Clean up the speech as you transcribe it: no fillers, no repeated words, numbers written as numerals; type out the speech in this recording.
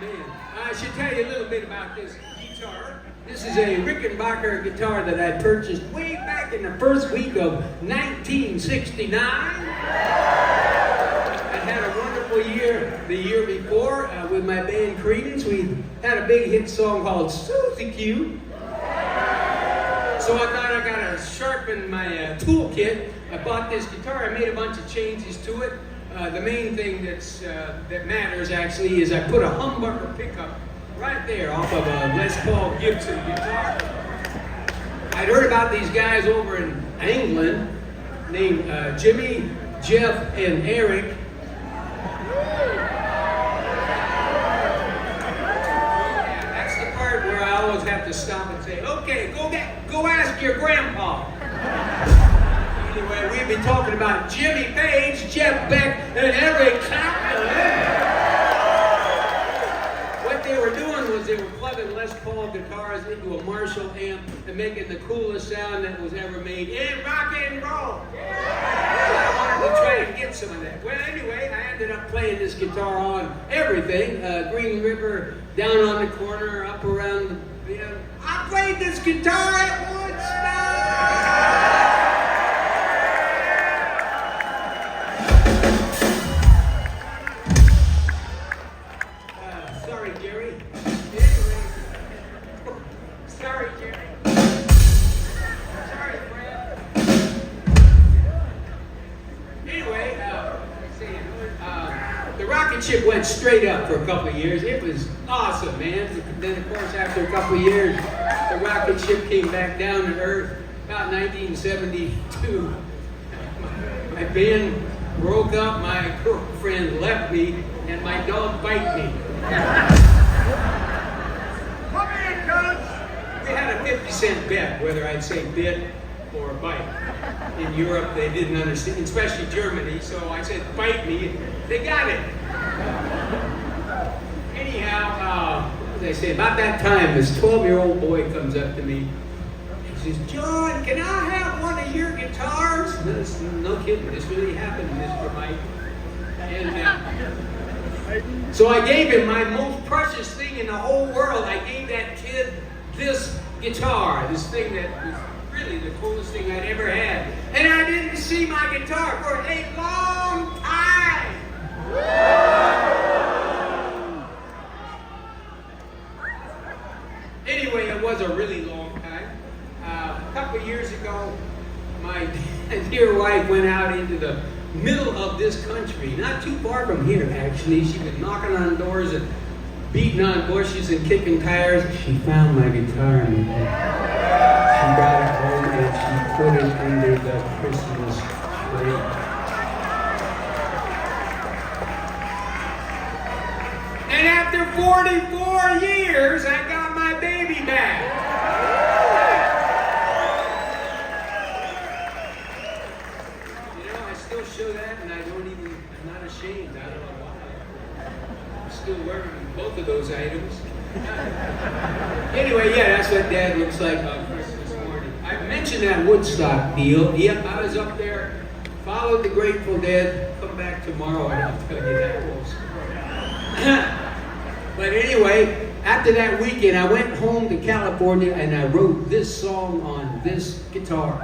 man. I should tell you a little bit about this guitar. This is a Rickenbacker guitar that I purchased way back in the first week of 1969. I had a wonderful year the year before with my band Credence. We had a big hit song called Susie Q. So I thought I gotta sharpen my toolkit. I bought this guitar. I made a bunch of changes to it. The main thing that matters actually is I put a humbucker pickup right there off of a Les Paul Gibson guitar. I'd heard about these guys over in England named Jimmy, Jeff, and Eric. Yeah, that's the part where I always have to stop and say, okay, go ask your grandpa. Anyway, we've been talking about Jimmy Page, Jeff Beck, and Eric Clapton. What they were doing was they were plugging Les Paul guitars into a Marshall amp and making the coolest sound that was ever made in rock and roll. So I wanted to try and get some of that. Well, anyway, I ended up playing this guitar on everything. Green River, down on the corner, up around the... I played this guitar at Woodstock! Ship went straight up for a couple of years. It was awesome, man. Then, of course, after a couple of years, the rocket ship came back down to earth. About 1972, my band broke up, my girlfriend left me, and my dog bite me. Come in, Coach! We had a 50-cent bet whether I'd say bit or bite. In Europe, they didn't understand, especially Germany, so I said, bite me. They got it. Anyhow, as I say, about that time, this 12-year-old boy comes up to me. He says, John, can I have one of your guitars? No kidding, this really happened, Mr. Mike. And so I gave him my most precious thing in the whole world. I gave that kid this guitar, this thing that was really the coolest thing I'd ever had. And I didn't see my guitar for a long time. Anyway, it was a really long time. A couple of years ago, my dear wife went out into the middle of this country, not too far from here actually. She was knocking on doors and beating on bushes and kicking tires. She found my guitar and she brought it home and she put it under the Christmas tree. And after 44 years, I got my baby back. You know, I still show that and I'm not ashamed. I don't know why. I'm still wearing both of those items. Anyway, yeah, that's what Dad looks like on Christmas morning. I mentioned that Woodstock deal. Yep, I was up there, followed the Grateful Dead, come back tomorrow and I'll tell you that whole story. But anyway, after that weekend, I went home to California and I wrote this song on this guitar.